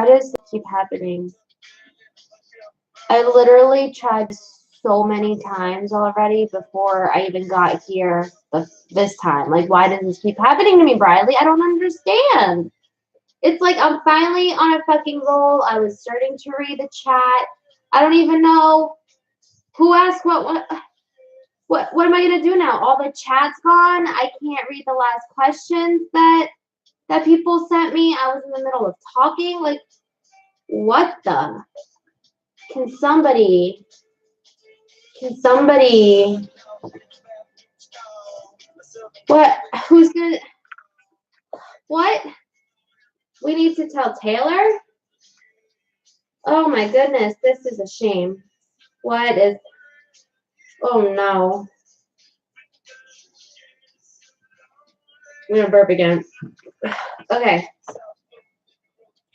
Why does this keep happening? I literally tried so many times already before I even got here this time. Like, why does this keep happening to me, Briley? I don't understand. It's like I'm finally on a fucking roll. I was starting to read the chat. I don't even know who asked what am I gonna do now? All the chat's gone. I can't read the last questions that people sent me. I was in the middle of talking. Like, what the? Can somebody what? Who's gonna what? We need to tell Taylor? Oh my goodness, this is a shame. What is oh no. I'm gonna burp again. Okay.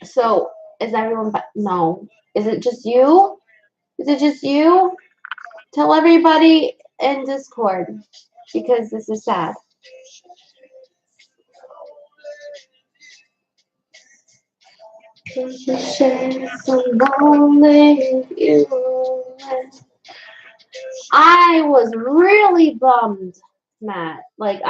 So is everyone no. Is it just you? Is it just you? Tell everybody in Discord because this is sad. I was really bummed, Matt. Like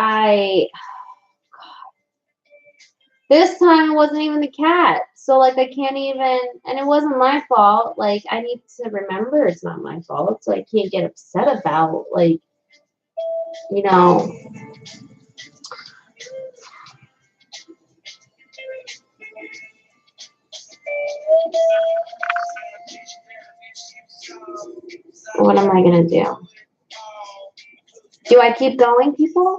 this time it wasn't even the cat. So like I can't even and it wasn't my fault. Like I need to remember it's not my fault. So I can't get upset about like you know. What am I gonna do? Do I keep going, people?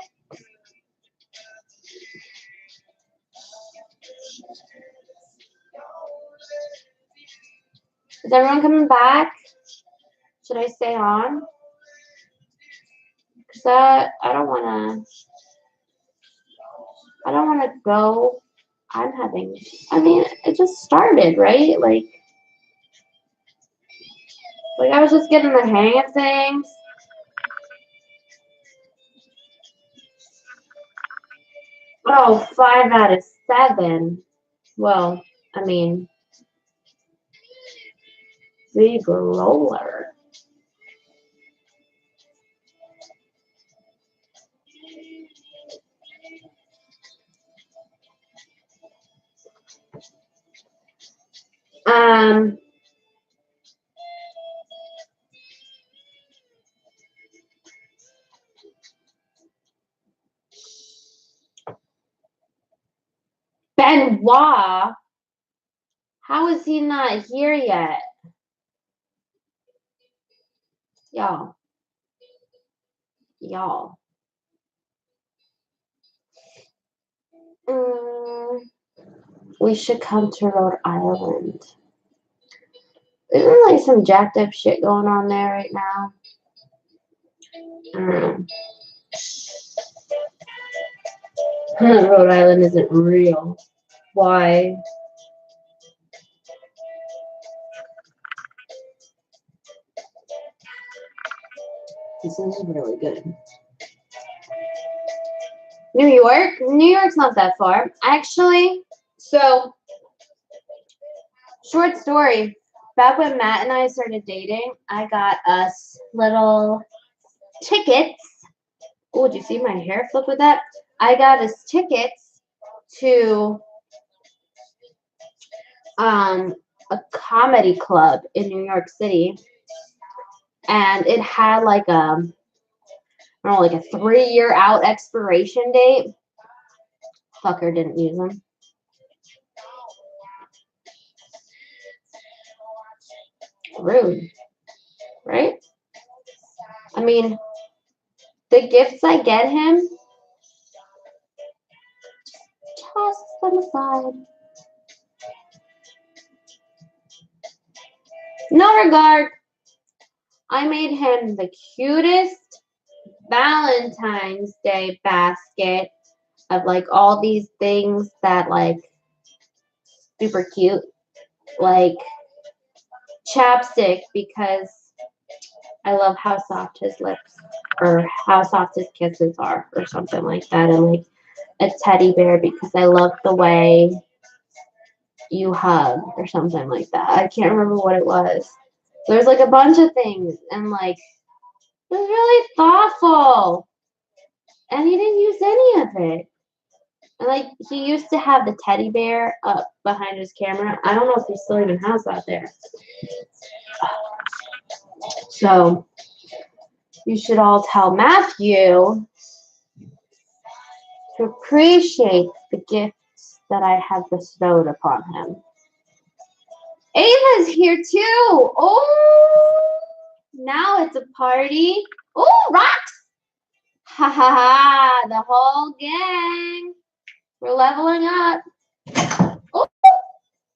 Is everyone coming back? Should I stay on? Because I don't wanna go. I mean, it just started, right? Like I was just getting the hang of things. Oh, 5 out of 7. Well, I mean, big roller. Benoit, how is he not here yet? Y'all. We should come to Rhode Island. Isn't like some jacked up shit going on there right now? I don't know. Rhode Island isn't real. Why? This is really good. New York? New York's not that far. Actually, so, short story. Back when Matt and I started dating, I got us little tickets. Oh, did you see my hair flip with that? I got us tickets to a comedy club in New York City. And it had like a 3-year out expiration date. Fucker didn't use them. Rude. Right? I mean, the gifts I get him, toss them aside. No regard. I made him the cutest Valentine's Day basket of like all these things that like super cute, like chapstick because I love how soft his lips or how soft his kisses are or something like that, and like a teddy bear because I love the way you hug or something like that. I can't remember what it was. There's like a bunch of things, and like it was really thoughtful, and he didn't use any of it. And like he used to have the teddy bear up behind his camera. I don't know if he still even has that there. So you should all tell Matthew to appreciate the gifts that I have bestowed upon him. Ava's here too. Oh, now it's a party. Oh, rocks! Ha ha ha! The whole gang. We're leveling up. Oh,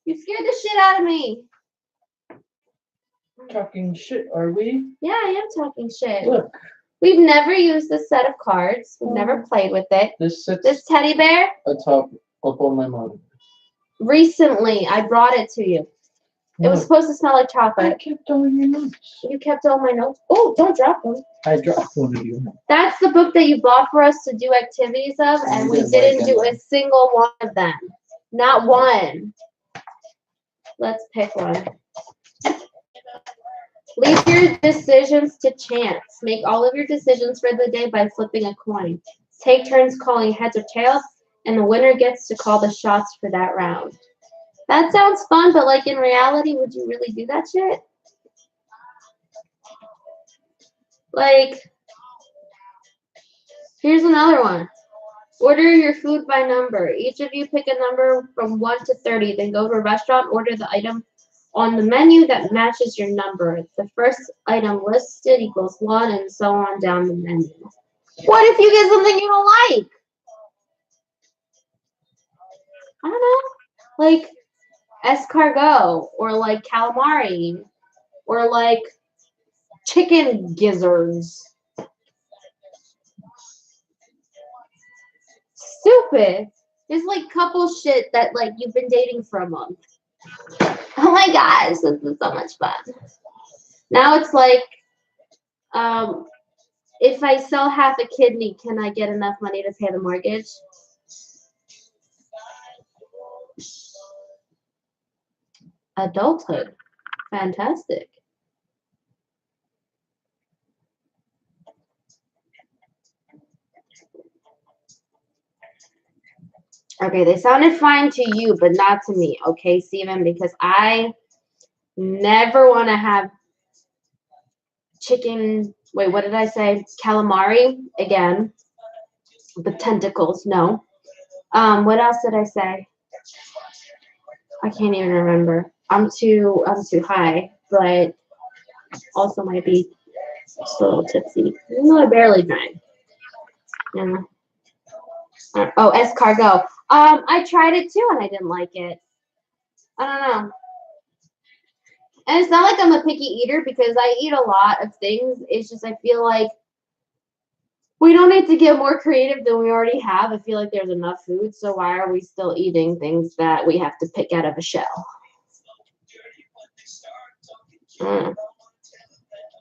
you scared the shit out of me. Talking shit, are we? Yeah, I am talking shit. Look. We've never used this set of cards. We've never played with it. This sits This teddy bear, atop up on my monitor. recently I brought it to you. It was supposed to smell like I chocolate. kept all your notes. You kept all my notes. Oh, don't drop them. I dropped one of you. That's the book that you bought for us to do activities of, and we didn't do a single one of them. Not one. Let's pick one. Leave your decisions to chance. Make all of your decisions for the day by flipping a coin. Take turns calling heads or tails, and the winner gets to call the shots for that round. That sounds fun, but like in reality, would you really do that shit? Like, here's another one. Order your food by number. Each of you pick a number from 1 to 30, then go to a restaurant, order the item on the menu that matches your number. The first item listed equals 1, and so on down the menu. What if you get something you don't like? I don't know. Like escargot, or like calamari, or like chicken gizzards. Stupid. There's like couple shit that like you've been dating for a month. Oh my gosh, this is so much fun. Now it's like, if I sell half a kidney, can I get enough money to pay the mortgage? Adulthood. Fantastic. Okay, they sounded fine to you, but not to me, okay, Steven? Because I never want to have chicken, wait, what did I say? Calamari again. With tentacles, no. What else did I say? I can't even remember. I'm too high, but also might be just a little tipsy. Even though I barely drank. Yeah. Oh, escargot. I tried it too and I didn't like it. I don't know. And it's not like I'm a picky eater because I eat a lot of things. It's just I feel like we don't need to get more creative than we already have. I feel like there's enough food, so why are we still eating things that we have to pick out of a shell?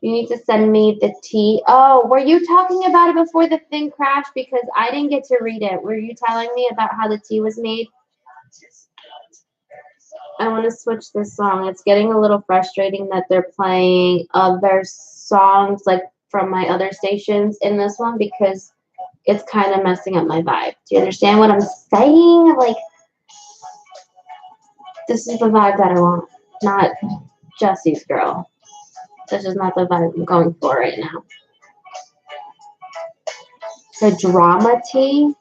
You need to send me the tea. Oh, were you talking about it before the thing crashed? Because I didn't get to read it. Were you telling me about how the tea was made? I want to switch this song. It's getting a little frustrating that they're playing other songs like from my other stations in this one because it's kind of messing up my vibe. Do you understand what I'm saying? Like, this is the vibe that I want, not Jesse's girl. This is not the vibe I'm going for right now. The drama tea?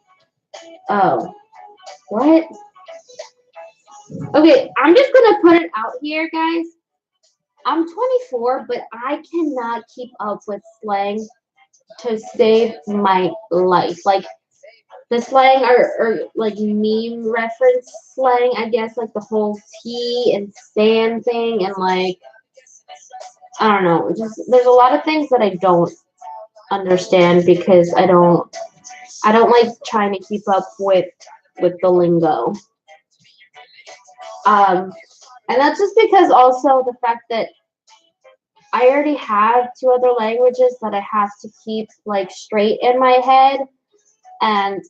Oh. What? Okay, I'm just going to put it out here, guys. I'm 24, but I cannot keep up with slang to save my life. Like, the slang or like meme reference slang, I guess, like the whole tea and stand thing and like, I don't know, just there's a lot of things that I don't understand because I don't like trying to keep up with the lingo. And that's just because also the fact that I already have 2 other languages that I have to keep like straight in my head, and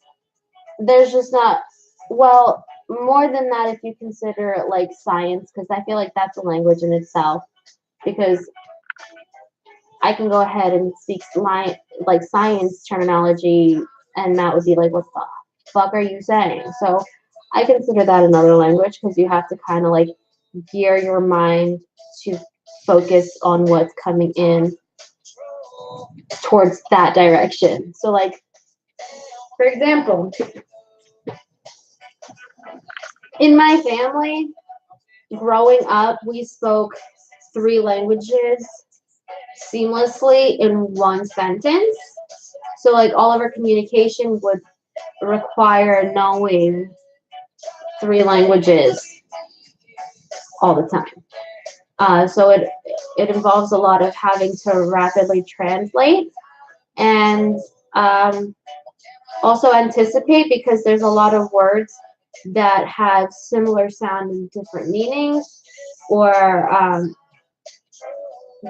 there's just not, well, more than that if you consider it like science, because I feel like that's a language in itself. Because I can go ahead and speak like science terminology, and that would be like, what the fuck are you saying? So I consider that another language because you have to kind of like gear your mind to focus on what's coming in towards that direction. So, like, for example, in my family, growing up, we spoke 3 languages seamlessly in one sentence. So, like, all of our communication would require knowing 3 languages all the time. So it involves a lot of having to rapidly translate and also anticipate, because there's a lot of words that have similar sound and different meanings, or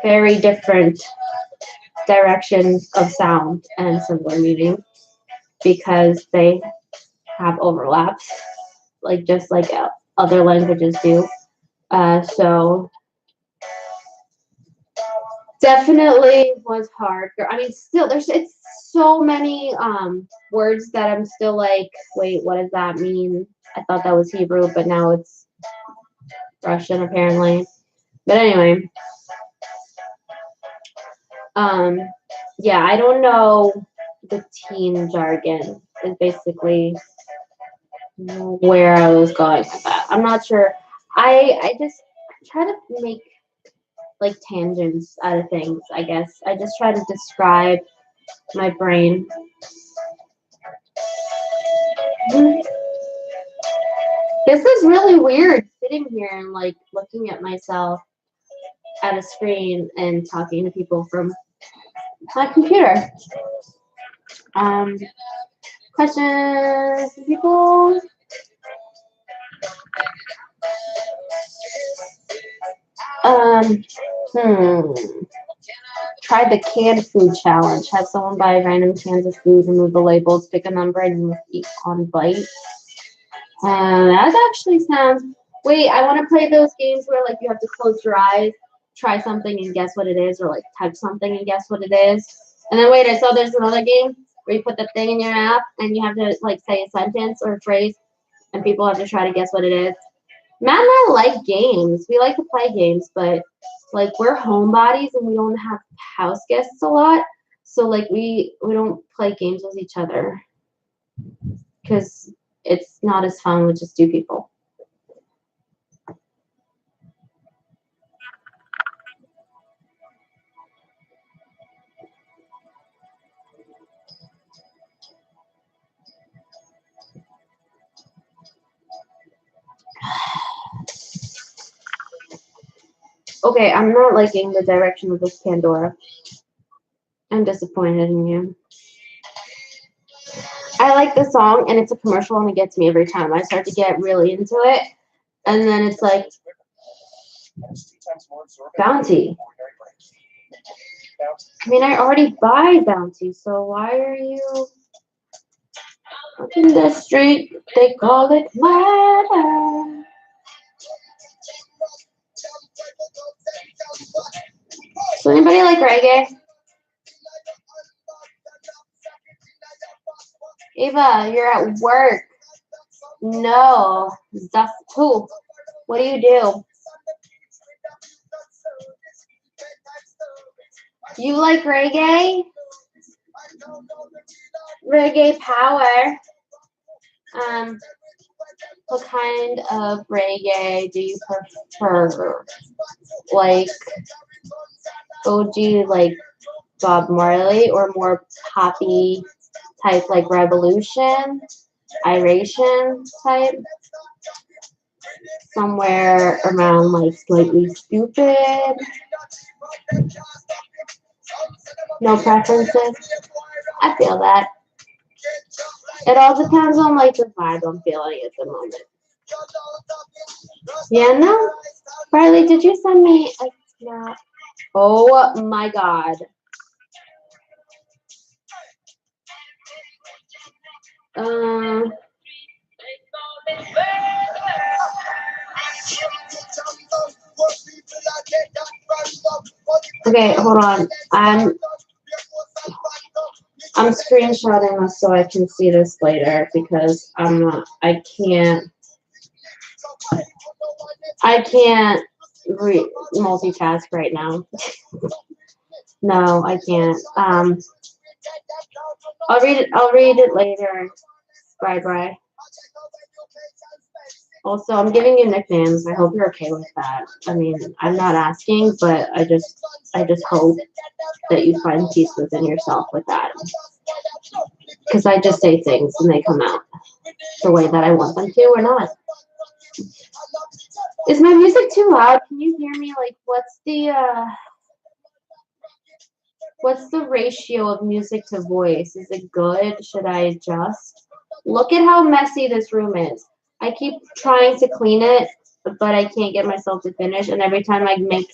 very different directions of sound and similar meaning, because they have overlaps, like just like other languages do. So definitely was hard. I mean, still it's so many words that I'm still like, wait, what does that mean? I thought that was Hebrew, but now it's Russian apparently. But anyway, yeah, I don't know the teen jargon is basically where I was going with that. I'm not sure. I just try to make like tangents out of things, I guess. I just try to describe my brain. This is really weird sitting here and like looking at myself at a screen and talking to people from my computer. Questions from people? Try the canned food challenge. Have someone buy random cans of food, remove the labels, pick a number, and you must eat on bite. That actually sounds. Wait, I want to play those games where like you have to close your eyes, try something and guess what it is, or like touch something and guess what it is. And then wait, I saw there's another game where you put the thing in your mouth and you have to like say a sentence or a phrase, and people have to try to guess what it is. Matt and I like games. We like to play games, but like we're homebodies and we don't have house guests a lot, so like we don't play games with each other because it's not as fun with just 2 people. Okay, I'm not liking the direction of this Pandora. I'm disappointed in you. I like the song, and it's a commercial, and it gets me every time. I start to get really into it, and then it's like, Bounty. I mean, I already buy Bounty, so why are you up in the street? They call it murder. So anybody like reggae? Eva, you're at work. No, that's cool. What do you do? You like reggae? Reggae power. What kind of reggae do you prefer? Like OG, like Bob Marley, or more poppy type, like Revolution, Iration type? Somewhere around like Slightly Stupid. No preferences. I feel that. It all depends on like the vibe I'm feeling at the moment. Yeah, no. Riley, did you send me a snap? Oh my god. Okay, hold on. I'm screenshotting this so I can see this later because I can't multitask right now. No, I can't. I'll read it later. Bye. Also, I'm giving you nicknames. I hope you're okay with that. I mean, I'm not asking, but I just hope that you find peace within yourself with that. Because I just say things and they come out the way that I want them to or not. Is my music too loud? Can you hear me? Like, what's the ratio of music to voice? Is it good? Should I adjust? Look at how messy this room is. I keep trying to clean it, but I can't get myself to finish. And every time I make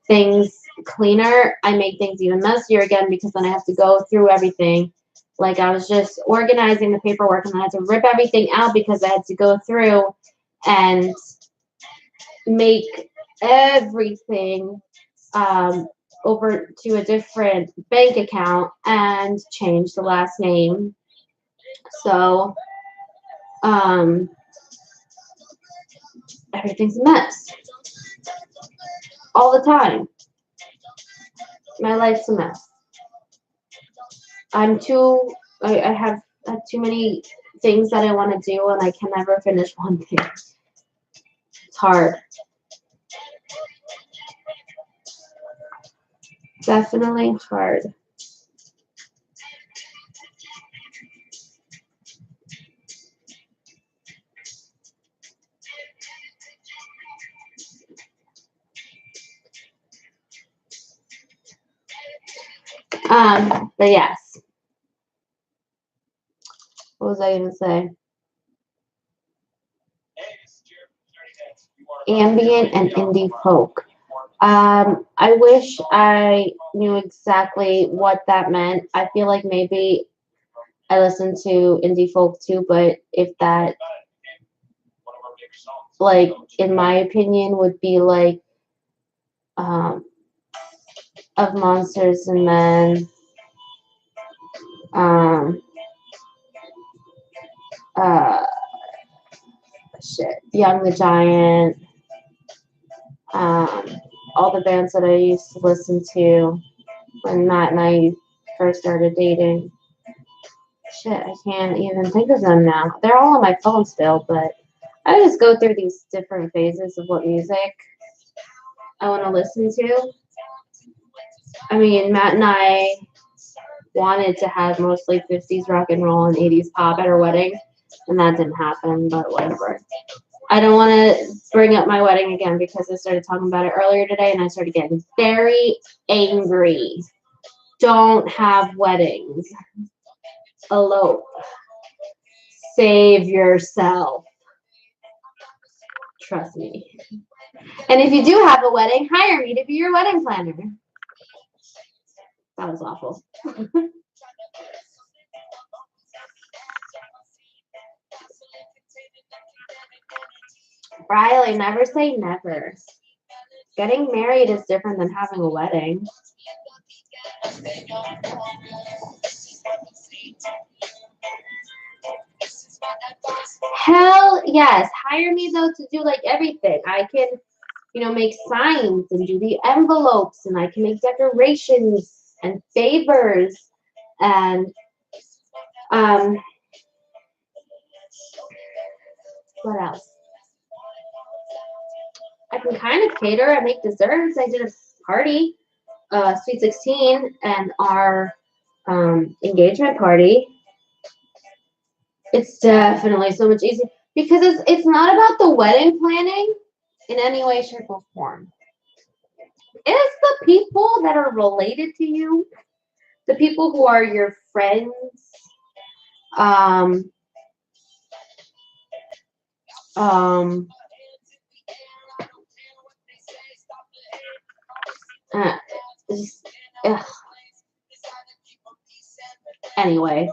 things cleaner, I make things even messier again because then I have to go through everything. Like I was just organizing the paperwork and I had to rip everything out because I had to go through and make everything over to a different bank account and change the last name. So everything's a mess all the time. My life's a mess. I have too many things that I want to do and I can never finish one thing. It's hard. Definitely hard. But yes. What was I going to say? Ambient and indie folk. I wish I knew exactly what that meant. I feel like maybe I listen to indie folk too, but if that, like, in my opinion, would be like Of Monsters and Men, Young the Giant, all the bands that I used to listen to when Matt and I first started dating. Shit, I can't even think of them now. They're all on my phone still, but I just go through these different phases of what music I want to listen to. I mean, Matt and I wanted to have mostly 50s rock and roll and 80s pop at our wedding, and that didn't happen, but whatever. I don't want to bring up my wedding again because I started talking about it earlier today and I started getting very angry. Don't have weddings. Elope. Save yourself. Trust me. And if you do have a wedding, hire me to be your wedding planner. That was awful. Riley, never say never. Getting married is different than having a wedding. Hell yes. Hire me though to do like everything. I can, make signs and do the envelopes and I can make decorations and favors and what else? I can kind of cater. I make desserts. I did a party, Sweet 16, and our engagement party. It's definitely so much easier because it's not about the wedding planning in any way, shape, or form. It's the people that are related to you, the people who are your friends, anyway,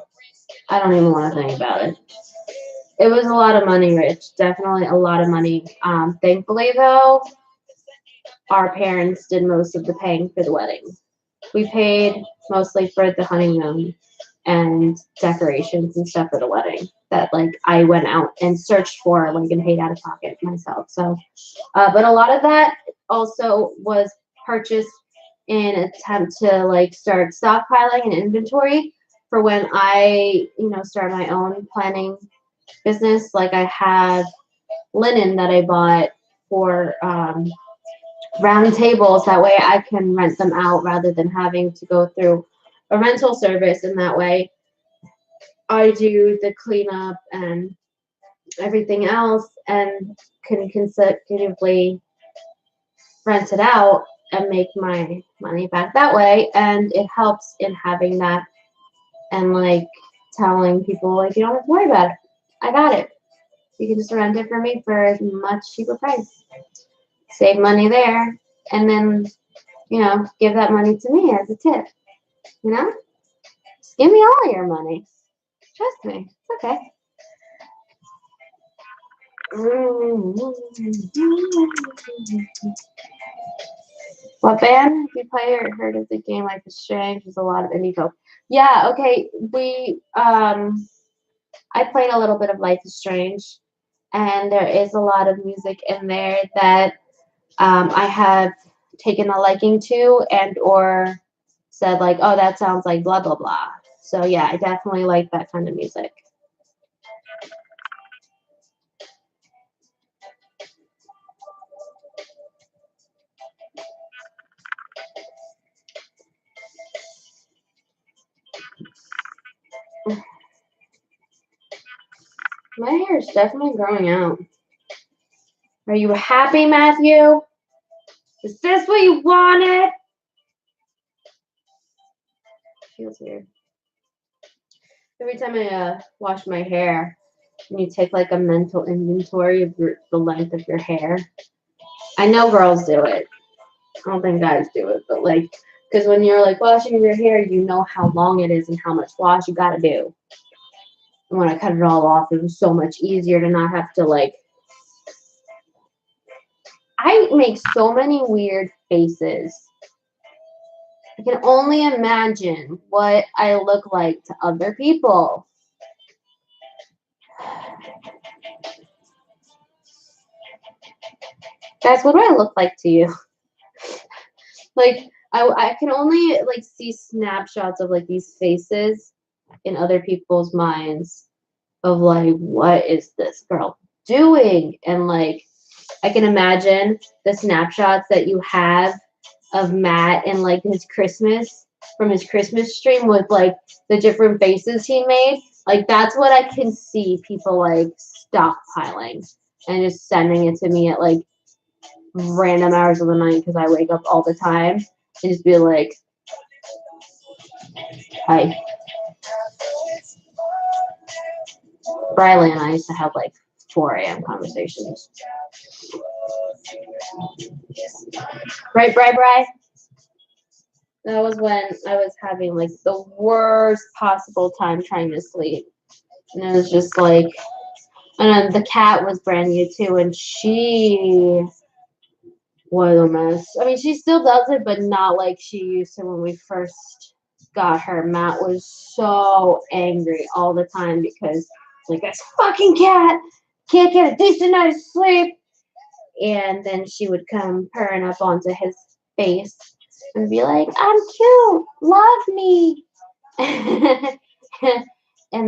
I don't even want to think about it. It was a lot of money, Rich. Definitely a lot of money. Thankfully, though, our parents did most of the paying for the wedding. We paid mostly for the honeymoon and decorations and stuff for the wedding that like I went out and searched for like and paid out of pocket myself. So, but a lot of that also was purchased in an attempt to like start stockpiling and inventory for when I, start my own planning business. Like I have linen that I bought for round tables. That way I can rent them out rather than having to go through a rental service. And that way I do the cleanup and everything else and can consecutively rent it out and make my money back that way. And it helps in having that and like telling people like, you don't have to worry about it. I got it. You can just rent it for me for a much cheaper price. Save money there, and then, give that money to me as a tip. Just give me all your money. Trust me. It's okay. What band have you played or heard of the game Life is Strange? There's a lot of indie folk. Yeah, okay. I played a little bit of Life is Strange, and there is a lot of music in there that I have taken a liking to and or said like, oh, that sounds like blah, blah, blah. So yeah, I definitely like that kind of music. My hair is definitely growing out. Are you happy, Matthew? Is this what you wanted? Feels weird. Every time I wash my hair, and you take like a mental inventory of the length of your hair. I know girls do it. I don't think guys do it, but like, because when you're like washing your hair, you know how long it is and how much wash you gotta do. And when I cut it all off, it was so much easier to not have to like. I make so many weird faces. I can only imagine what I look like to other people. Guys, what do I look like to you? Like, I can only like see snapshots of like these faces in other people's minds of like, what is this girl doing? And like, I can imagine the snapshots that you have of Matt and like his Christmas from his Christmas stream with like the different faces he made. Like that's what I can see people like stockpiling and just sending it to me at like random hours of the night because I wake up all the time and just be like, hi. Briley and I used to have like 4 a.m. conversations. Right, Bri? That was when I was having like the worst possible time trying to sleep. And it was just like, and then the cat was brand new too, and she was a mess. I mean, she still does it, but not like she used to when we first got her. Matt was so angry all the time because like this fucking cat can't get a decent night's sleep. And then she would come purring up onto his face and be like, I'm cute, love me. And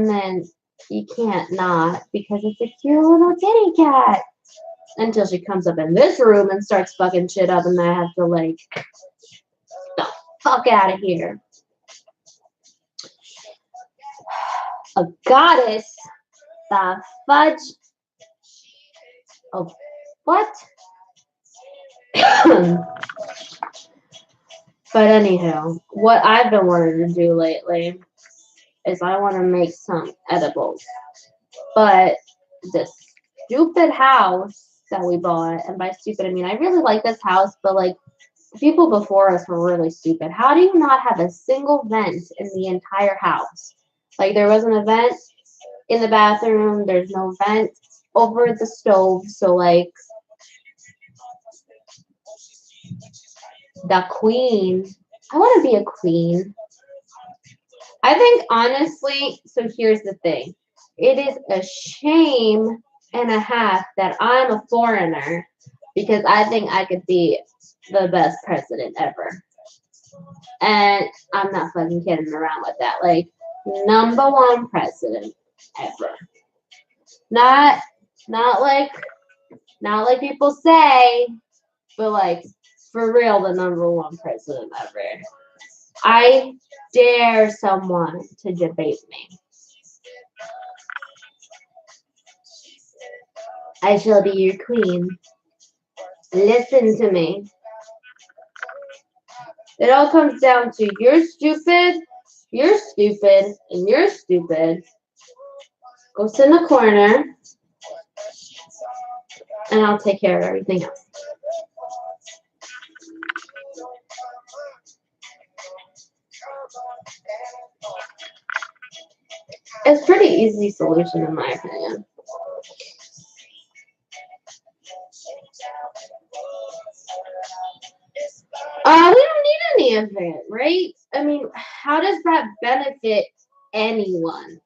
then you can't not because it's a cute little kitty cat. Until she comes up in this room and starts fucking shit up, and I have to like, the fuck out of here. A goddess, the fudge. Oh, what? But anyhow, what I've been wanting to do lately is I want to make some edibles. But this stupid house that we bought, and by stupid I mean I really like this house, but like the people before us were really stupid. How do you not have a single vent in the entire house? Like there wasn't a vent in the bathroom, there's no vent over the stove, so like The queen. I want to be a queen. I think honestly, so here's the thing. It is a shame and a half that I'm a foreigner because I think I could be the best president ever. And I'm not fucking kidding around with that. Like, number one president ever. Not not like not like people say, but like for real the number one president ever. I dare someone to debate me. I shall be your queen. Listen to me. It all comes down to you're stupid, and you're stupid. Go sit in the corner, and I'll take care of everything else. It's a pretty easy solution in my opinion. We don't need any of it, right? I mean, how does that benefit anyone?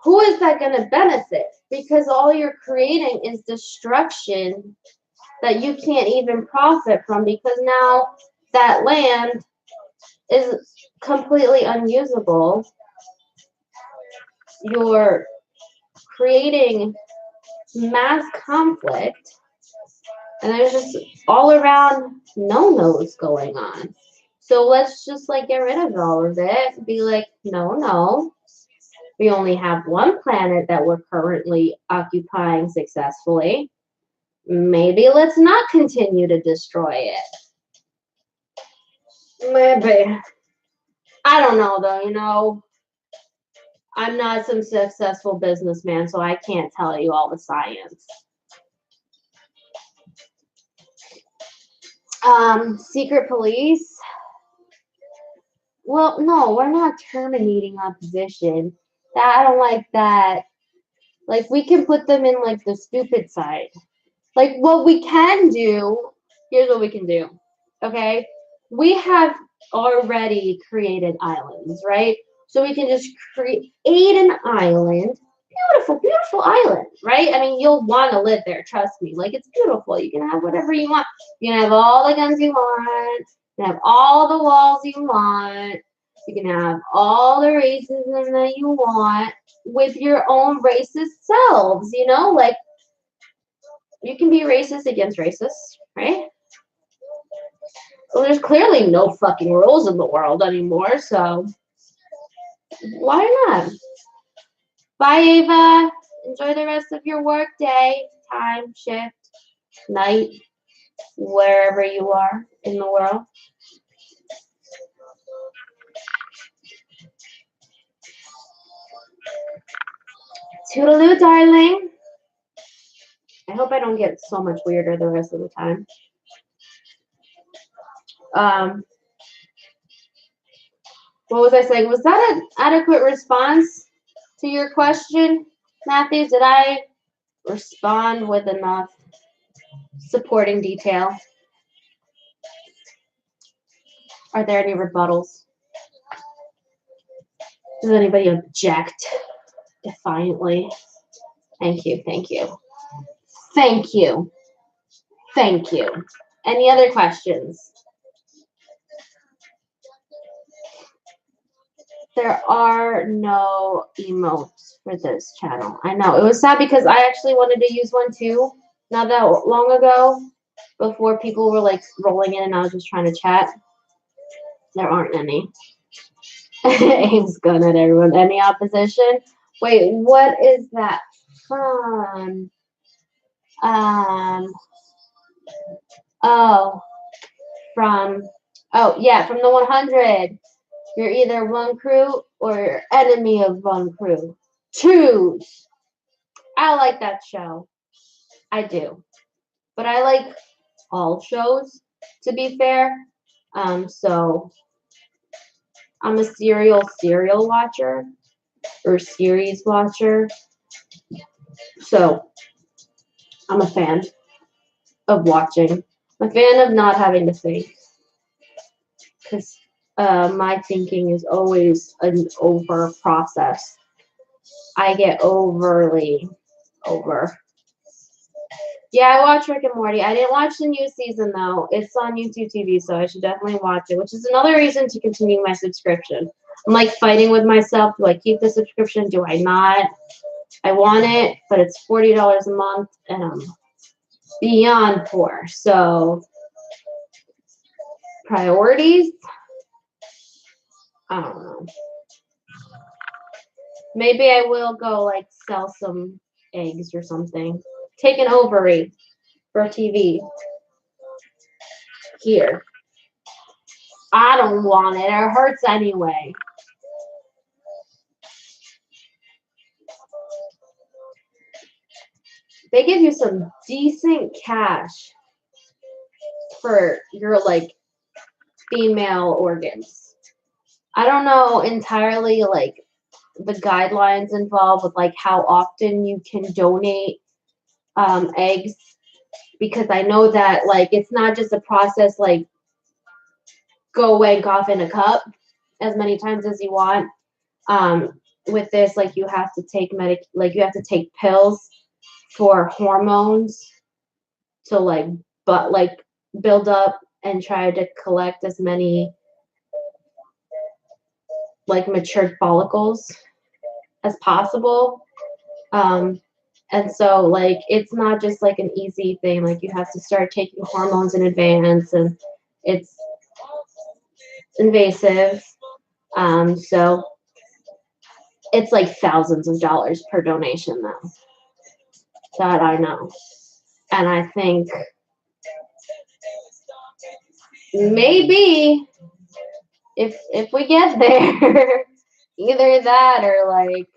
Who is that going to benefit? Because all you're creating is destruction that you can't even profit from because now that land is completely unusable. You're creating mass conflict and there's just all around no-nos going on. So let's just like get rid of all of it. Be like, no. We only have one planet that we're currently occupying successfully. Maybe let's not continue to destroy it. Maybe. I don't know though, I'm not some successful businessman, so I can't tell you all the science. Secret police. Well, no, we're not terminating opposition. I don't like that. Like, we can put them in, like, the stupid side. Like, what we can do, here's what we can do, okay? We have already created islands, right? So we can just create an island. Beautiful, beautiful island, right? I mean, you'll want to live there, trust me. Like, it's beautiful. You can have whatever you want. You can have all the guns you want. You can have all the walls you want. You can have all the racism that you want with your own racist selves, Like, you can be racist against racists, right? Well, there's clearly no fucking rules in the world anymore, so why not? Bye, Ava. Enjoy the rest of your work day, time, shift, night, wherever you are in the world. Toodaloo, darling. I hope I don't get so much weirder the rest of the time. What was I saying? Was that an adequate response to your question, Matthew? Did I respond with enough supporting detail? Are there any rebuttals? Does anybody object defiantly? Thank you. Any other questions? There are no emotes for this channel. I know. It was sad because I actually wanted to use one too, not that long ago, before people were like rolling in and I was just trying to chat. There aren't any. Aim's gun at everyone. Any opposition? Wait, what is that from? From the 100. You're either one crew or enemy of one crew. Choose. I like that show. I do. But I like all shows, to be fair. So I'm a serial watcher or series watcher. So I'm a fan. of watching. I'm a fan of not having to think. Because my thinking is always an over process. I get overly over. Yeah, I watch Rick and Morty. I didn't watch the new season though. It's on YouTube TV, so I should definitely watch it, which is another reason to continue my subscription. I'm like fighting with myself. Do I keep the subscription? Do I not? I want it, but it's $40 a month, and I'm beyond poor. So priorities? I don't know. Maybe I will go like sell some eggs or something. Take an ovary for TV. Here. I don't want it. It hurts anyway. They give you some decent cash for your like female organs. I don't know entirely like the guidelines involved with like how often you can donate eggs, because I know that like it's not just a process like go away and cough in a cup as many times as you want. With this, like you have to take you have to take pills for hormones to like build up and try to collect as many like matured follicles as possible. And so like it's not just like an easy thing. Like you have to start taking hormones in advance, and it's invasive. So it's like thousands of dollars per donation though. That I know. And I think maybe if we get there, either that or like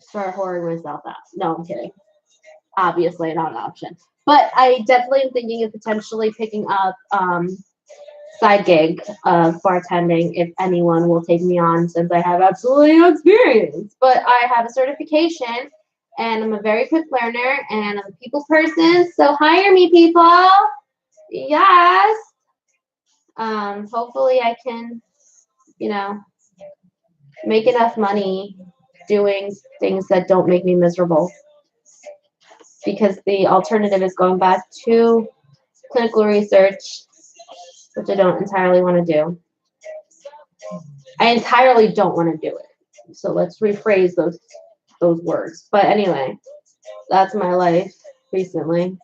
start whoring myself out. No, I'm kidding. Obviously not an option. But I definitely am thinking of potentially picking up side gig of bartending if anyone will take me on, since I have absolutely no experience. But I have a certification and I'm a very quick learner and I'm a people person. So hire me, people. Yes. Hopefully I can, make enough money doing things that don't make me miserable. Because the alternative is going back to clinical research, which I don't entirely want to do. I entirely don't want to do it. So let's rephrase those words. But anyway, that's my life recently.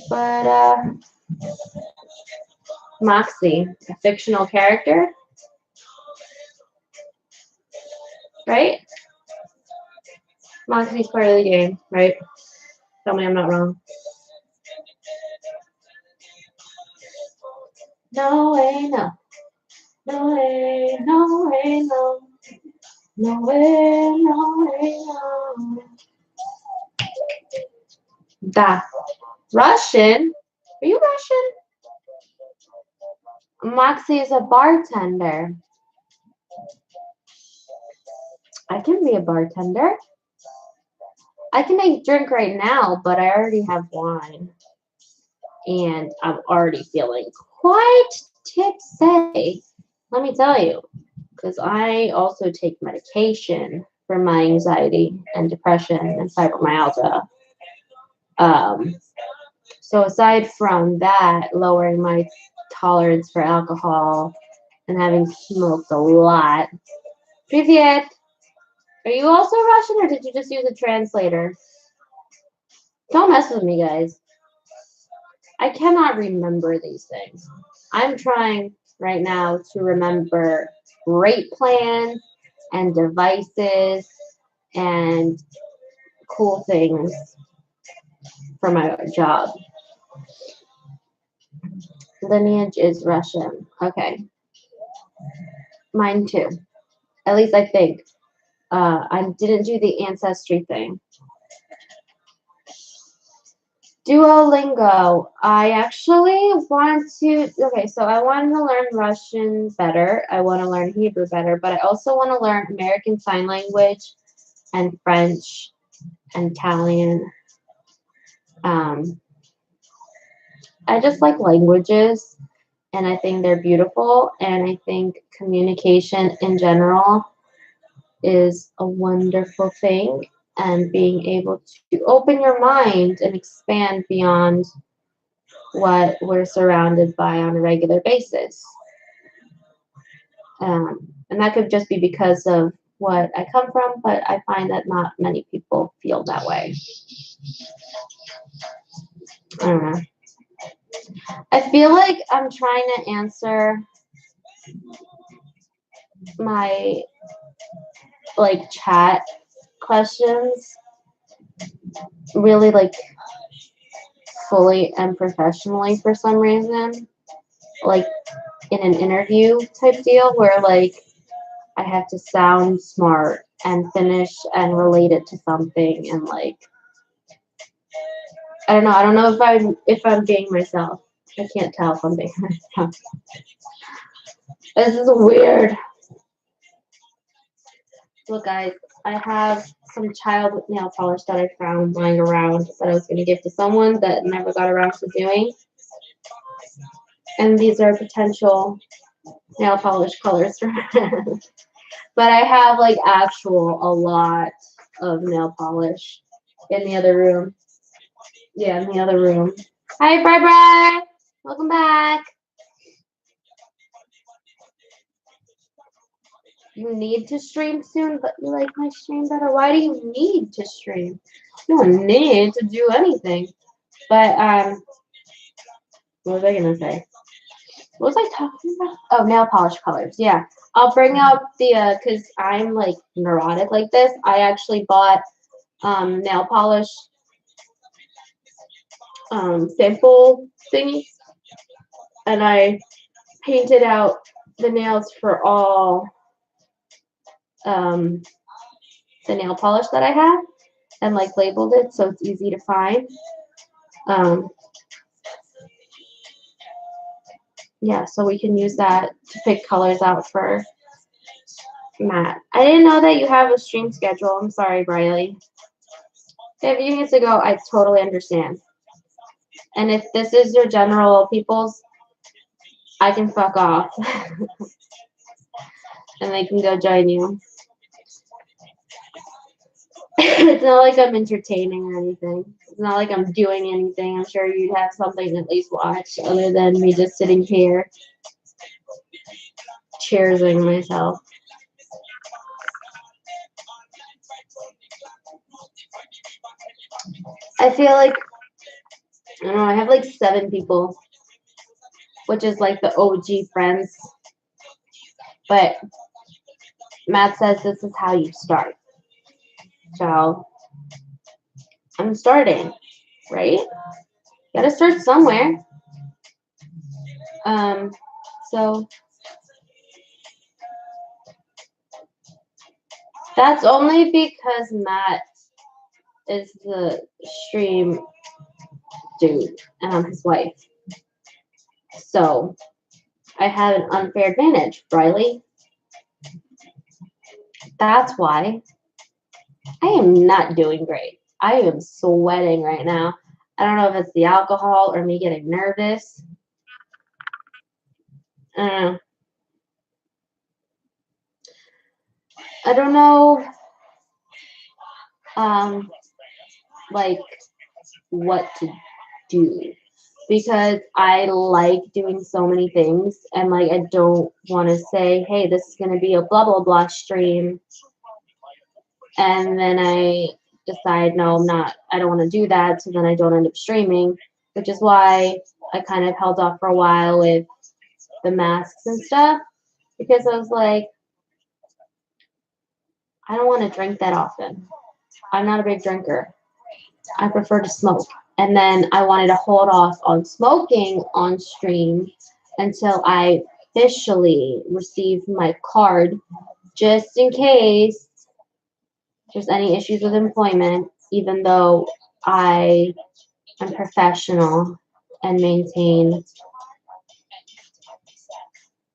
But Moxie, a fictional character, right? Moxie's part of the game, right? Tell me I'm not wrong. No way, no. No way, no way, no. No way, no way, no. Da. Russian? Are you Russian? Moxie is a bartender. I can be a bartender. I can make drink right now, but I already have wine. And I'm already feeling quite tipsy. Let me tell you. Because I also take medication for my anxiety and depression and fibromyalgia. So aside from that, lowering my tolerance for alcohol and having smoked a lot. Привет! Are you also Russian, or did you just use a translator? Don't mess with me, guys. I cannot remember these things. I'm trying right now to remember rate plans and devices and cool things for my job. Lineage is Russian. Okay. Mine too. At least I think. I didn't do the ancestry thing. Duolingo. I actually want to, okay, so I want to learn Russian better. I want to learn Hebrew better, but I also want to learn American Sign Language and French and Italian. I just like languages, and I think they're beautiful, and I think communication in general is a wonderful thing, and being able to open your mind and expand beyond what we're surrounded by on a regular basis. And that could just be because of what I come from, but I find that not many people feel that way. I don't know. I feel like I'm trying to answer my like chat questions really like fully and professionally for some reason, like in an interview type deal where like I have to sound smart and finish and relate it to something, and like I don't know if I'm being myself. I can't tell if I'm being myself. This is weird. Look, guys, I have some child nail polish that I found lying around that I was going to give to someone that never got around to doing. And these are potential nail polish colors for but I have like actual a lot of nail polish in the other room. Yeah, in the other room. Hi, Bri. Welcome back. You need to stream soon, but you like my stream better. Why do you need to stream? You don't need to do anything. But what was I gonna say? What was I talking about? Oh, nail polish colors. Yeah, I'll bring out the because I'm like neurotic like this. I actually bought nail polish sample thingies, and I painted out the nails for all the nail polish that I have, and like labeled it so it's easy to find. Yeah, so we can use that to pick colors out for Matt. I didn't know that you have a stream schedule. I'm sorry, Briley. If you need to go, I totally understand. And if this is your general people's, I can fuck off. And they can go join you. It's not like I'm entertaining or anything. It's not like I'm doing anything. I'm sure you'd have something to at least watch other than me just sitting here cheersing myself. I feel like, I don't know, I have like 7 people, which is like the OG friends. But Matt says this is how you start. So I'm starting, right? Gotta start somewhere. So that's only because Matt is the stream dude and I'm his wife. So I have an unfair advantage, Riley. That's why I am not doing great. I am sweating right now. I don't know if it's the alcohol or me getting nervous. I don't know. Like what to do, because I like doing so many things, and like I don't want to say, hey, this is going to be a blah blah blah stream, and then I decide, no, I'm not, I don't want to do that, so then I don't end up streaming, which is why I kind of held off for a while with the masks and stuff, because I was like, I don't want to drink that often. I'm not a big drinker. I prefer to smoke. And then I wanted to hold off on smoking on stream until I officially received my card, just in case there's any issues with employment, even though I am professional and maintain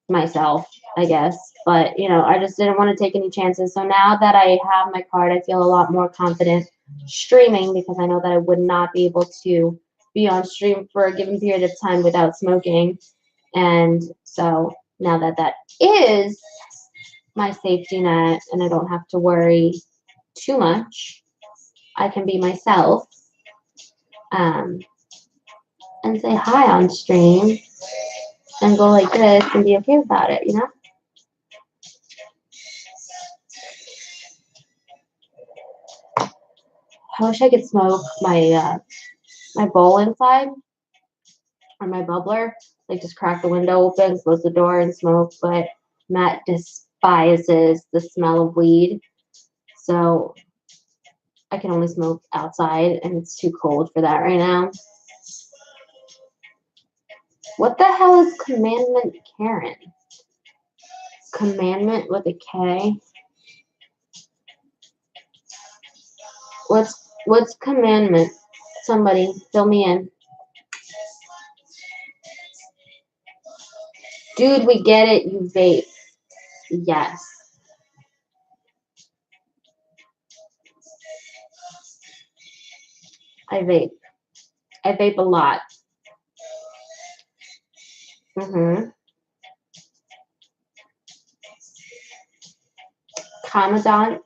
myself, I guess. But, you know, I just didn't want to take any chances. So now that I have my card, I feel a lot more confident streaming, because I know that I would not be able to be on stream for a given period of time without smoking. And so now that that is my safety net and I don't have to worry too much, I can be myself and say hi on stream and go like this and be okay about it, you know? I wish I could smoke my my bowl inside or my bubbler, like just crack the window open, close the door, and smoke. But Matt despises the smell of weed, so I can only smoke outside, and it's too cold for that right now. What the hell is Commandment Karen? Commandment with a K? What's commandment? Somebody fill me in. Dude, we get it, you vape. Yes. I vape. I vape a lot. Commandant.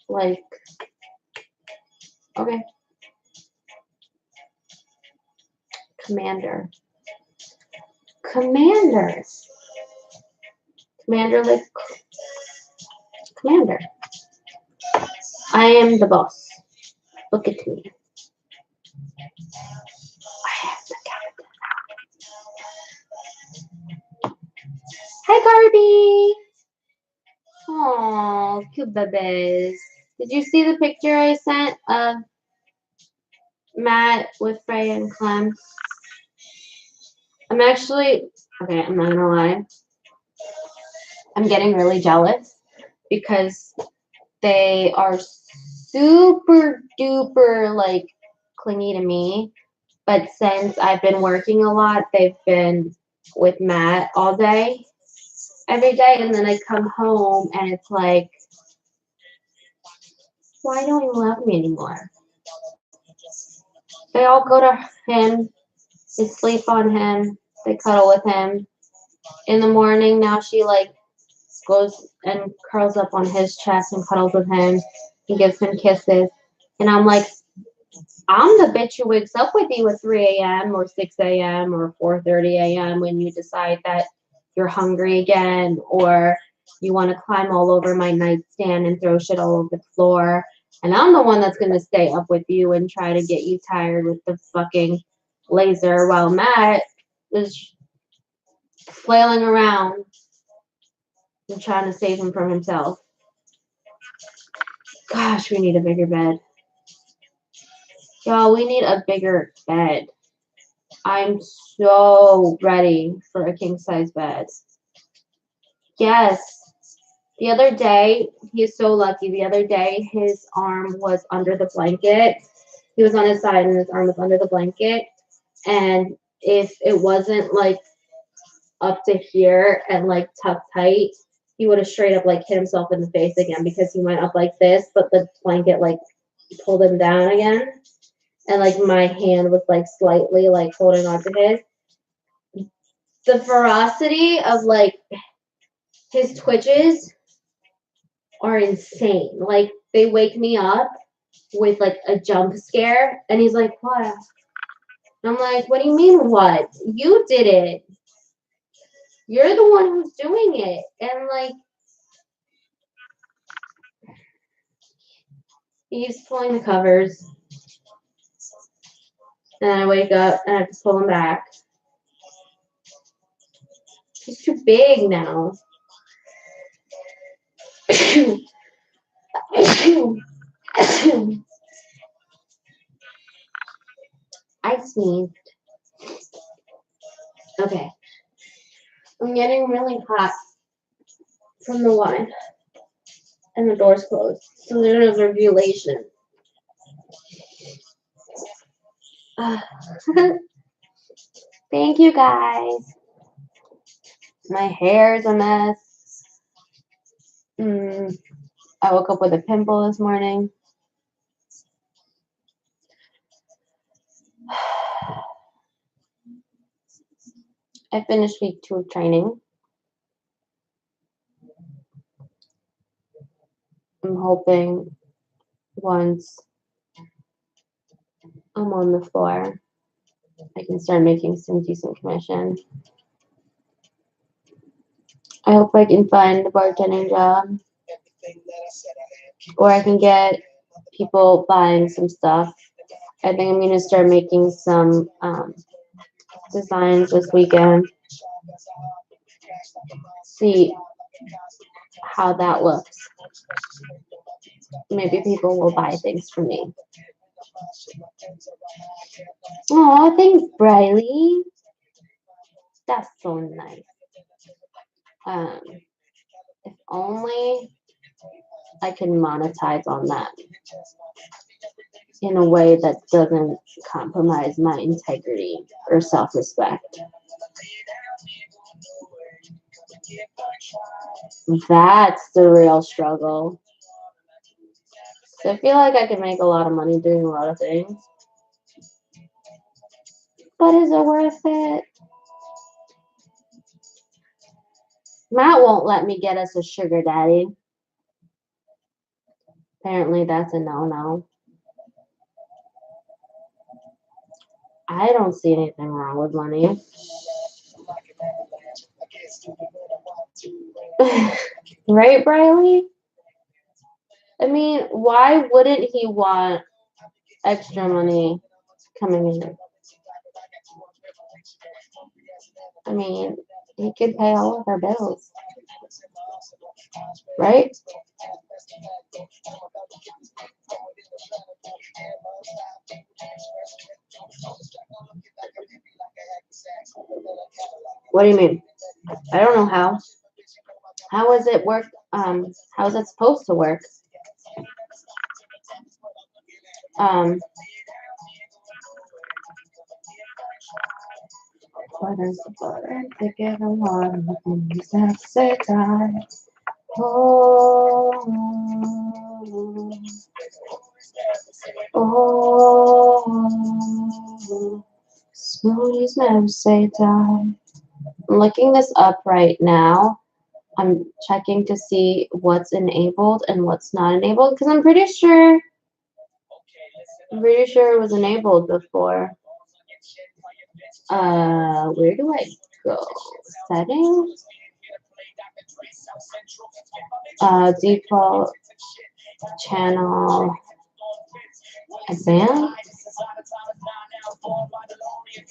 Like, okay. Commander. Commander. Commander, like, commander. I am the boss. Look at me. I am the captain. Hi, Barbie. Oh, cute babies. Did you see the picture I sent of Matt with Freya and Clem? I'm actually, okay, I'm not gonna lie. I'm getting really jealous because they are super duper like clingy to me. But since I've been working a lot, they've been with Matt all day, every day. And then I come home and it's like, why don't you love me anymore? They all go to him. They sleep on him. They cuddle with him. In the morning, now she like goes and curls up on his chest and cuddles with him. He gives him kisses. And I'm like, I'm the bitch who wakes up with you at 3 a.m. or 6 a.m. or 4:30 a.m. when you decide that you're hungry again or you want to climb all over my nightstand and throw shit all over the floor. And I'm the one that's going to stay up with you and try to get you tired with the fucking laser while Matt is flailing around and trying to save him from himself. Gosh, we need a bigger bed. Y'all, we need a bigger bed. I'm so ready for a king-size bed. Yes. The other day, he's so lucky. The other day, his arm was under the blanket. He was on his side and his arm was under the blanket. And if it wasn't like up to here and like tucked tight, he would have straight up like hit himself in the face again because he went up like this, but the blanket like pulled him down again. And like my hand was like slightly like holding on to his. The ferocity of like his twitches are insane. Like they wake me up with like a jump scare and he's like, what? And I'm like, what do you mean what? You did it. You're the one who's doing it. And like he's pulling the covers. And I wake up and I have to pull him back. He's too big now. I sneezed. Okay. I'm getting really hot from the wine. And the door's closed. So there's no regulation. Thank you guys. My hair's a mess. I woke up with a pimple this morning. I finished week 2 of training. I'm hoping once I'm on the floor, I can start making some decent commission. I hope I can find a bartending job, or I can get people buying some stuff. I think I'm gonna start making some designs this weekend. See how that looks. Maybe people will buy things from me. Oh, thanks, Briley. That's so nice. If only I can monetize on that in a way that doesn't compromise my integrity or self-respect. That's the real struggle. So I feel like I can make a lot of money doing a lot of things. But is it worth it? Matt won't let me get us a sugar daddy. Apparently that's a no-no. I don't see anything wrong with money. Right, Briley? I mean, why wouldn't he want extra money coming in? I mean, he could pay all of our bills. Right? What do you mean? I don't know how. How is it work? How is it supposed to work? What is the butter to give a lot of things that say die? Oh, smoothies never say die. I'm looking this up right now. I'm checking to see what's enabled and what's not enabled because I'm pretty sure it was enabled before. Where do I go? Settings? Default channel advanced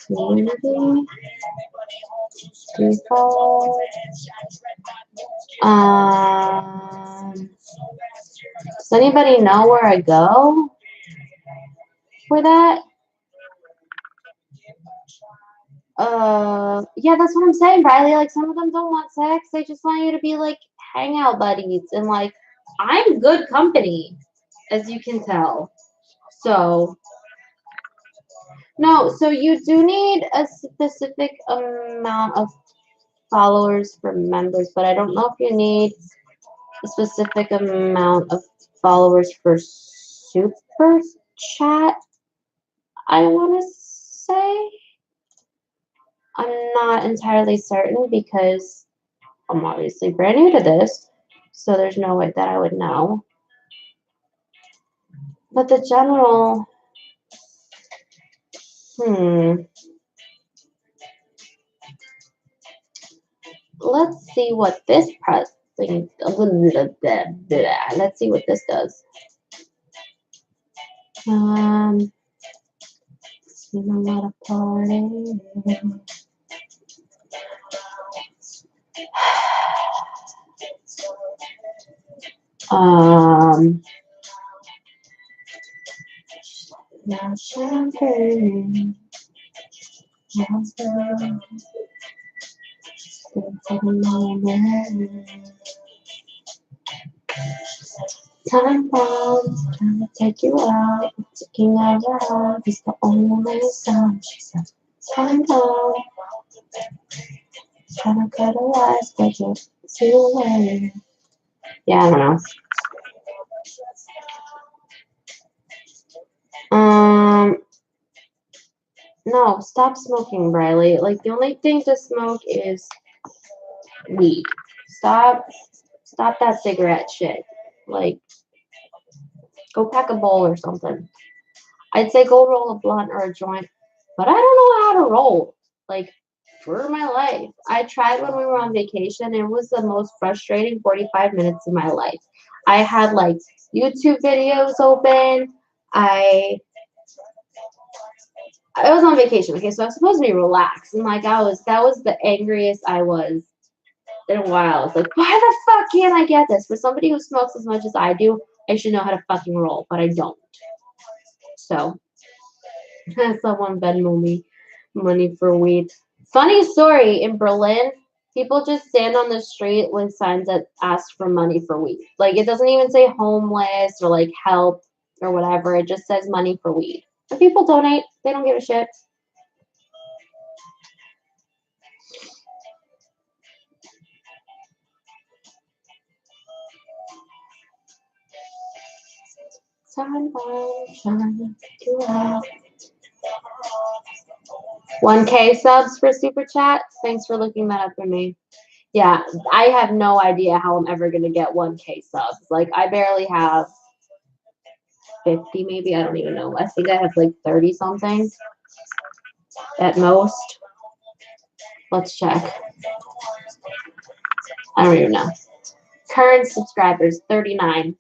community default. Does anybody know where I go for that? Yeah, that's what I'm saying, Riley. Like, some of them don't want sex. They just want you to be like hangout buddies. And like, I'm good company, as you can tell. So, no, so you do need a specific amount of followers for members, but I don't know if you need a specific amount of followers for super chat. I want to say. I'm not entirely certain because I'm obviously brand new to this, so there's no way that I would know. But the general, let's see what this thing, let's see what this does. You know what a party. Now champagne. Time bomb, trying to take you out. Taking a ride is the only song. She said, time bomb, trying to cut a wise, but you're too late. Yeah, I don't know. No, stop smoking, Briley. Like, the only thing to smoke is weed. Stop that cigarette shit. Like, go pack a bowl or something. I'd say go roll a blunt or a joint, but I don't know how to roll. Like, for my life. I tried when we were on vacation. It was the most frustrating 45 minutes of my life. I had like YouTube videos open. I was on vacation, okay, so I was supposed to be relaxed. And like that was the angriest I was in a while. I was like, why the fuck can't I get this? For somebody who smokes as much as I do, I should know how to fucking roll, but I don't. So someone Venmo me money for weed. Funny story, in Berlin, people just stand on the street with signs that ask for money for weed. Like, it doesn't even say homeless or like help or whatever. It just says money for weed. And people donate. They don't give a shit. Sunshine, 1K subs for Super Chat. Thanks for looking that up for me. Yeah, I have no idea how I'm ever going to get 1K subs. Like, I barely have 50 maybe. I don't even know. I think I have like 30 something at most. Let's check. I don't even know. Current subscribers, 39.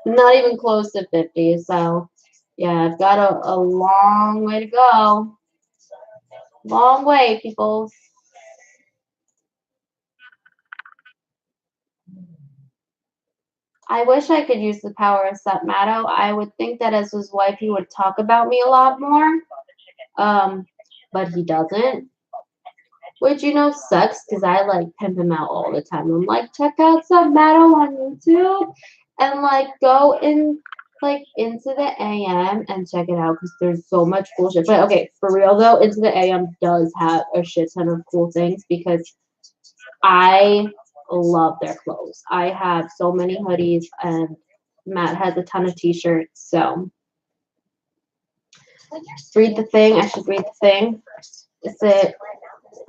Not even close to 50. So, yeah, I've got a long way to go. Long way, people. I wish I could use the power of Satmato. I would think that as his wife, he would talk about me a lot more. But he doesn't. Which, you know, sucks because I like pimp him out all the time. I'm like, check out Satmato on YouTube and like go in like Into the AM and check it out because there's so much cool shit. But okay, for real though, Into the AM does have a shit ton of cool things because I love their clothes. I have so many hoodies and Matt has a ton of t-shirts. So read the thing. I should read the thing. Is it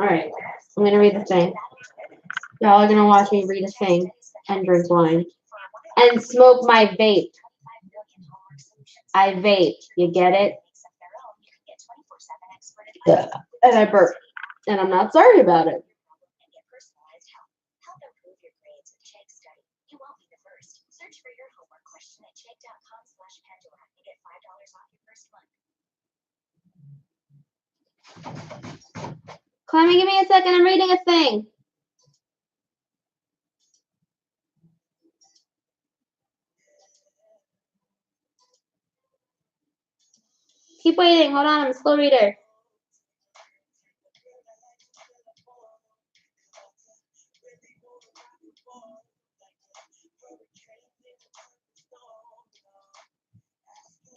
all right? I'm gonna read the thing. Y'all are gonna watch me read a thing and drink wine and smoke my vape. I vape. You get it? Yeah. And I burp. And I'm not sorry about it. Clemmy, give me a second. I'm reading a thing. Keep waiting. Hold on. I'm a slow reader.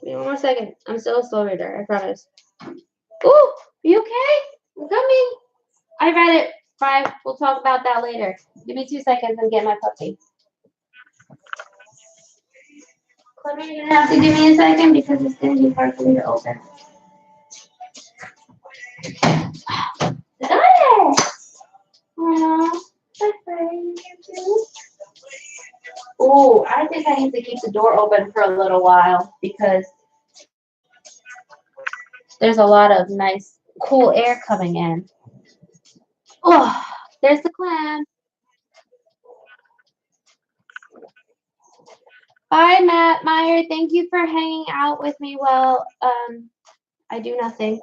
Give me one more second. I'm still a slow reader. I promise. Ooh, you okay? I'm coming. I read it. Bye. We'll talk about that later. Give me 2 seconds and get my puppy. Clemmy, you're gonna have to give me a second because it's gonna be hard for me to open. Got it! Aww, that's very cute. Ooh, I think I need to keep the door open for a little while because there's a lot of nice, cool air coming in. Oh, there's the clam. Bye, Matt Meyer. Thank you for hanging out with me while I do nothing.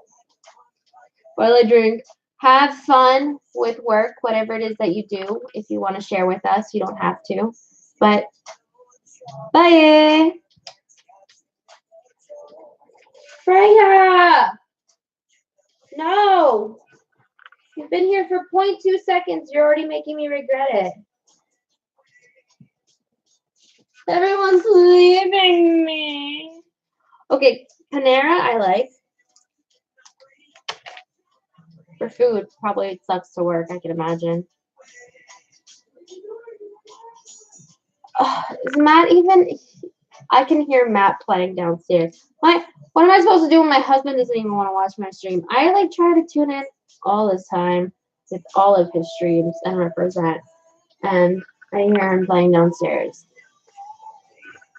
While I drink. Have fun with work, whatever it is that you do. If you want to share with us, you don't have to. But bye. Freya! No! You've been here for 0.2 seconds. You're already making me regret it. Everyone's leaving me. Okay, Panera I like. For food, probably it sucks to work, I can imagine. Is Matt even... I can hear Matt playing downstairs. What am I supposed to do when my husband doesn't even want to watch my stream? I like try to tune in all the time with all of his streams and represent. And I hear him playing downstairs.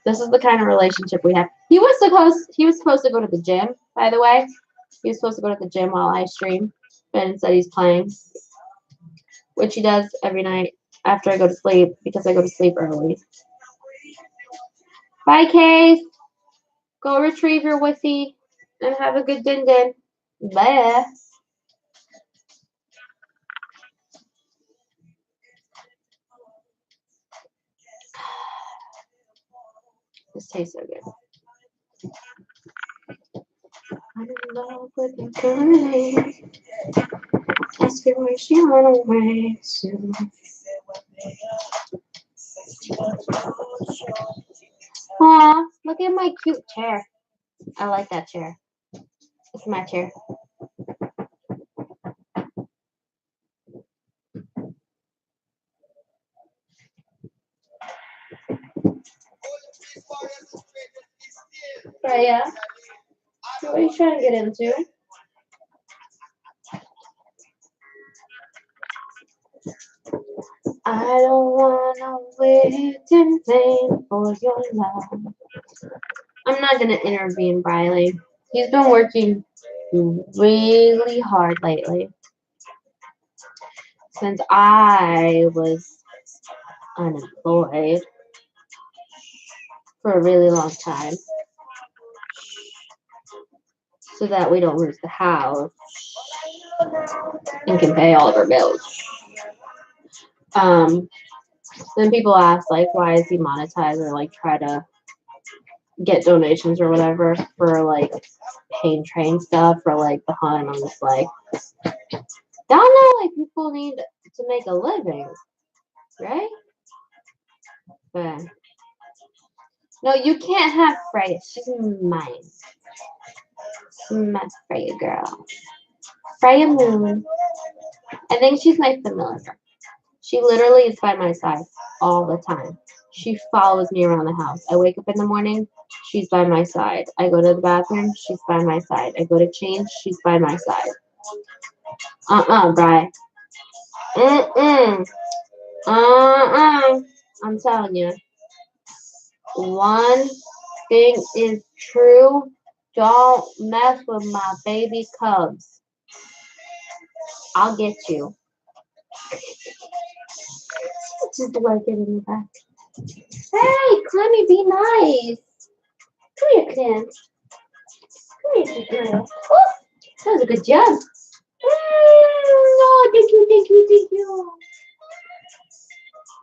This is the kind of relationship we have. He was supposed to go to the gym, by the way. He was supposed to go to the gym while I stream, but instead he's playing, which he does every night after I go to sleep because I go to sleep early. Bye, Case. Go retrieve your wussy and have a good din. Bye. This tastes so good. I'm in love with your girl. Ask her where she went away to. Aw, look at my cute chair. I like that chair. It's my chair. But yeah, what are you trying to get into? I don't wanna wait in vain for your love. I'm not gonna intervene, Briley. He's been working really hard lately. Since I was unemployed for a really long time. So that we don't lose the house and can pay all of our bills. Then people ask, like, why is he monetized or, like, try to get donations or whatever for, like, pain train stuff or, like, the hunt. I'm just like, y'all know, like, people need to make a living, right? But, no, you can't have Freya. She's mine. My Freya girl. Freya Moon. I think she's my familiar. She literally is by my side all the time. She follows me around the house. I wake up in the morning, she's by my side. I go to the bathroom, she's by my side. I go to change, she's by my side. Bri. I'm telling you. One thing is true. Don't mess with my baby cubs. I'll get you. Just like it in the back. Hey, Clemmy, be nice. Come here, Clint. Come here, good girl. Oh, that was a good job. Oh, thank you.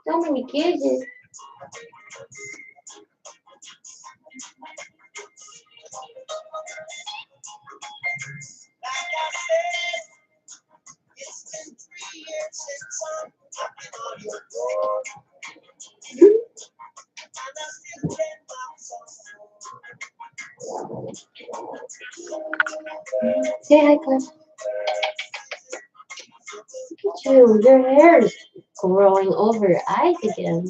So many kisses. Say hi, Clint. Look at you. Your hair is growing over your eyes again.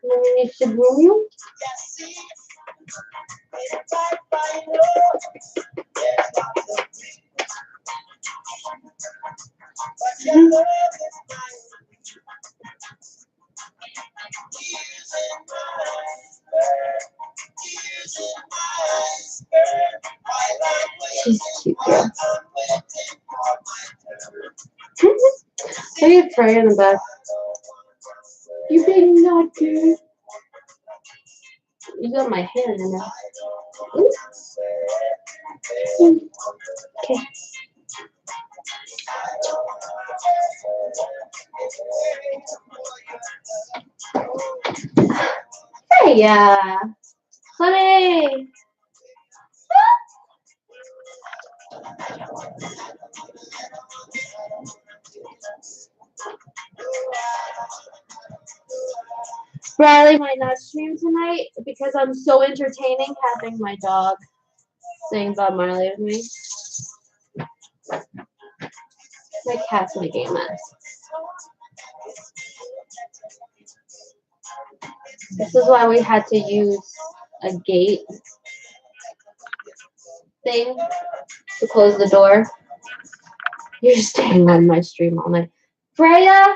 You need to groom you? She's cute, girl. Look at Freya in the back. You big naughty. You got my hand in there. Okay. Hey, honey. Riley might not stream tonight because I'm so entertaining having my dog sing Bob Marley with me. My cat's making a mess. This is why we had to use a gate thing to close the door. You're staying on my stream all night. Freya,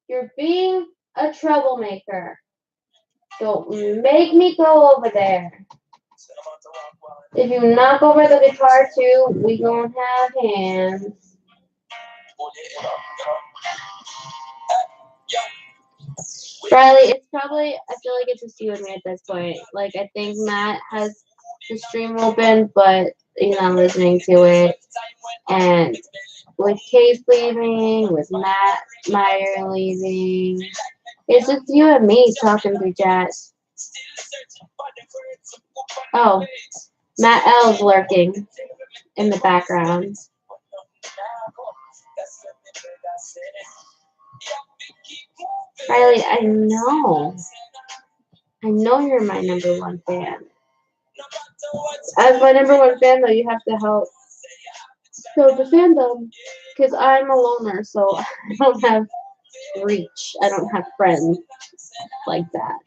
you're being a troublemaker. Don't make me go over there. If you knock over the guitar too, we gonna have hands. Riley, it's probably, I feel like it's just you and me at this point. Like, I think Matt has the stream open, but he's not listening to it. And with Case leaving, with Matt Meyer leaving, it's just you and me talking through chat. Oh, Matt L's lurking in the background. Riley, I know you're my number one fan. As my number one fan, though, you have to help build the fandom. Because I'm a loner, so I don't have reach. I don't have friends like that.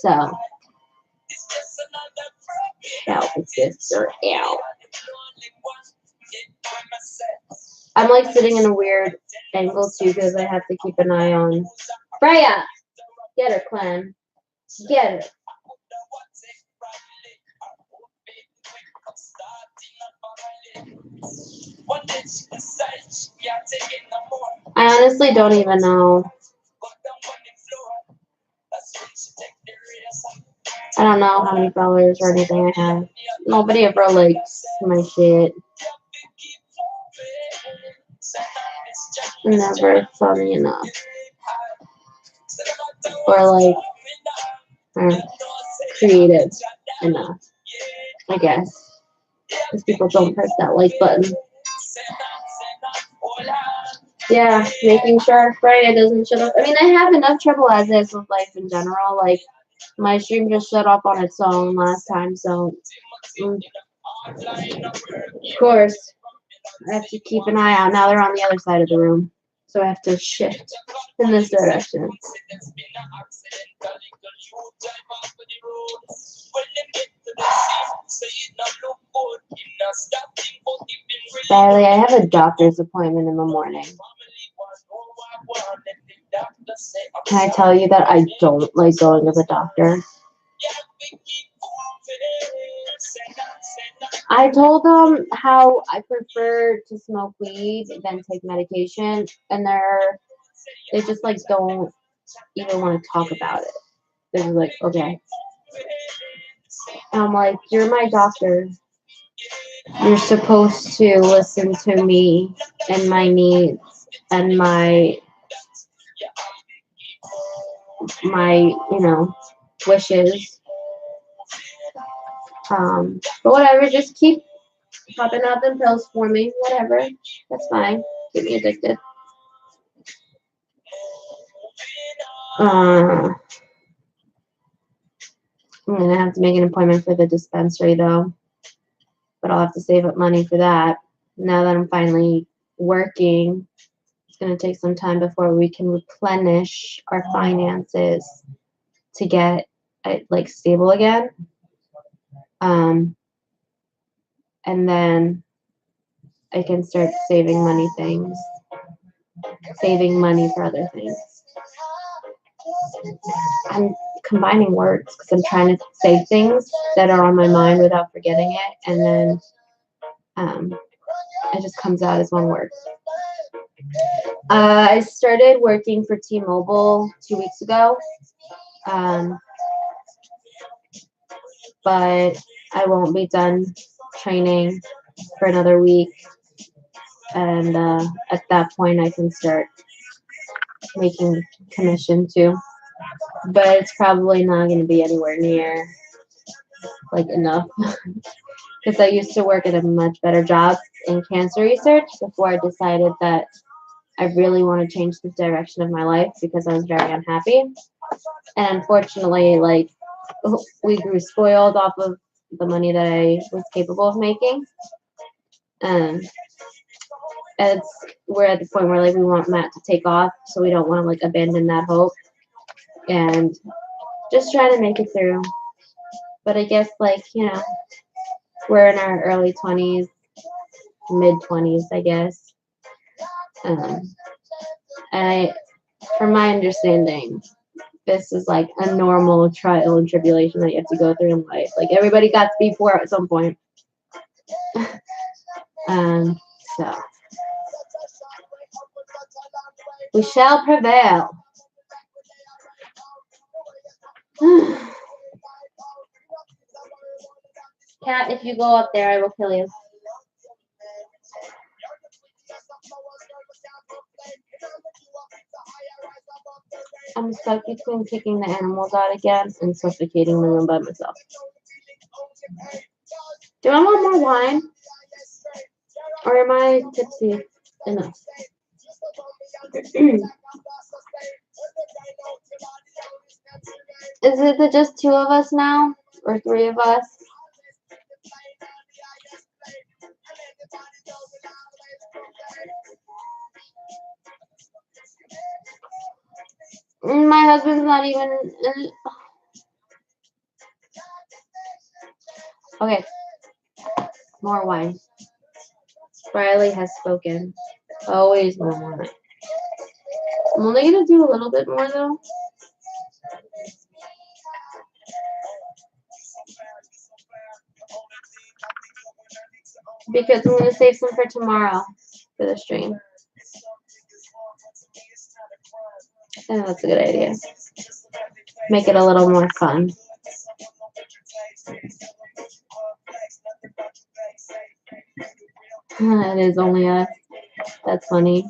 So, shout the sister out. I'm like sitting in a weird angle too because I have to keep an eye on Freya. Get her, Clem. Get her. I honestly don't even know. I don't know how many followers or anything I have. Nobody ever likes my shit. Never funny enough. Or like creative enough, I guess. Because people don't press that like button. Yeah, making sure Freya doesn't shut off. I mean, I have enough trouble as is with life in general. Like, my stream just shut off on its own last time, so of course I have to keep an eye out. Now they're on the other side of the room, so I have to shift in this direction. Riley, I have a doctor's appointment in the morning. Can I tell you that I don't like going to the doctor? I told them how I prefer to smoke weed than take medication, and they just like don't even want to talk about it. They're just like, okay. And I'm like, you're my doctor. You're supposed to listen to me and my needs and my wishes. But whatever, just keep popping out them pills for me. Whatever, that's fine. Get me addicted. I'm gonna have to make an appointment for the dispensary though, but I'll have to save up money for that. Now that I'm finally working, it's gonna take some time before we can replenish our finances to get like stable again. And then I can start saving money for other things. I'm combining words because I'm trying to say things that are on my mind without forgetting it, and then it just comes out as one word. I started working for T-Mobile 2 weeks ago, but I won't be done training for another week, and at that point I can start making commission too, but it's probably not going to be anywhere near like enough because I used to work at a much better job in cancer research before I decided that I really want to change the direction of my life because I was very unhappy, and unfortunately like we grew spoiled off of the money that I was capable of making. We're at the point where like we want Matt to take off, so we don't want to like abandon that hope, and just trying to make it through. But I guess, like, you know, we're in our early 20s, mid 20s, I guess. And from my understanding, this is like a normal trial and tribulation that you have to go through in life. Like, everybody got to be poor at some point. So we shall prevail. Cat, if you go up there, I will kill you. I'm stuck between kicking the animals out again and suffocating the room by myself. Do I want more wine? Or am I tipsy enough? Is it just 2 of us now? Or 3 of us? My husband's not even... Okay. More wine. Riley has spoken. Always more wine. I'm only going to do a little bit more, though. Because I'm going to save some for tomorrow for the stream. I think that's a good idea. Make it a little more fun. It is only us. That's funny.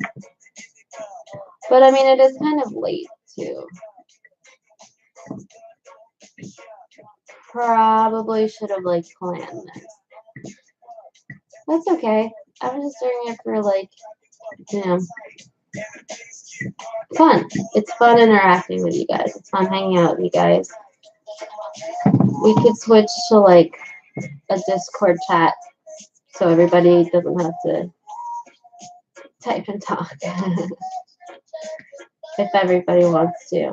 But I mean, it is kind of late too. Probably should have like planned this. That's okay. I was just doing it for like, you know, fun. It's fun interacting with you guys. It's fun hanging out with you guys. We could switch to like a Discord chat so everybody doesn't have to type and talk. If everybody wants to.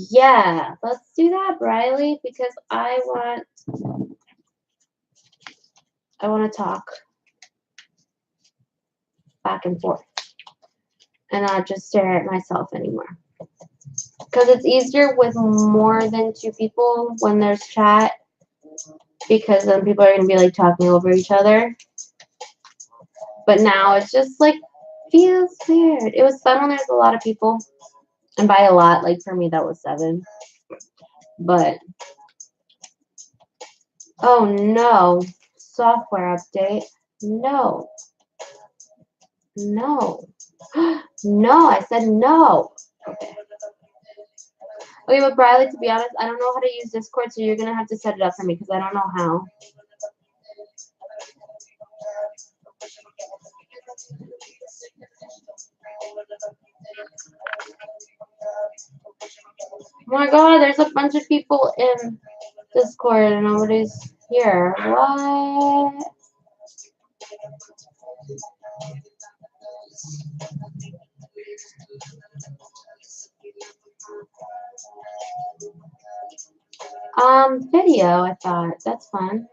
Yeah, let's do that, Riley, because I want to talk back and forth and not just stare at myself anymore. Because it's easier with more than 2 people when there's chat, because then people are going to be like talking over each other. But now it's just like feels weird. It was fun when there's a lot of people, and by a lot, like for me that was 7. But oh no, software update. No. No. No, I said no. Okay. Okay, but Briley, to be honest, I don't know how to use Discord, so you're going to have to set it up for me because I don't know how. Oh my god, there's a bunch of people in Discord and nobody's here. What? Video, I thought. That's fun.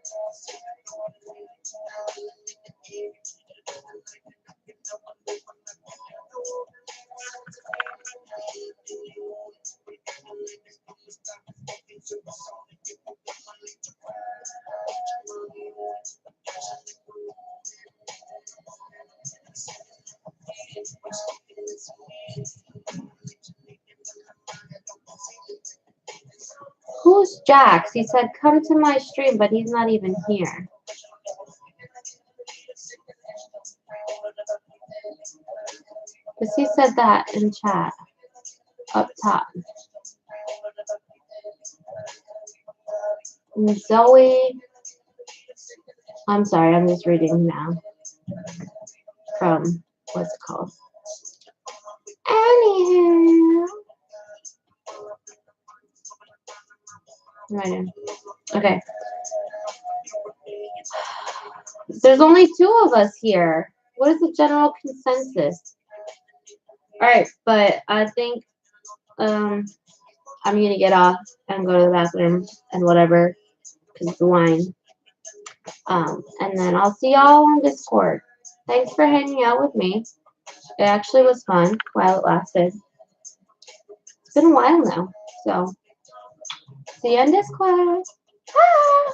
Who's Jax? He said, come to my stream, but he's not even here. Because he said that in chat up top. And Zoe, I'm sorry, I'm just reading now from what's it called? Anywho. What am I doing? Okay. There's only 2 of us here. What is the general consensus? Alright, but I think I'm gonna get off and go to the bathroom and whatever, because the wine. And then I'll see y'all on Discord. Thanks for hanging out with me. It actually was fun while it lasted. It's been a while now, so see you on Discord. Bye.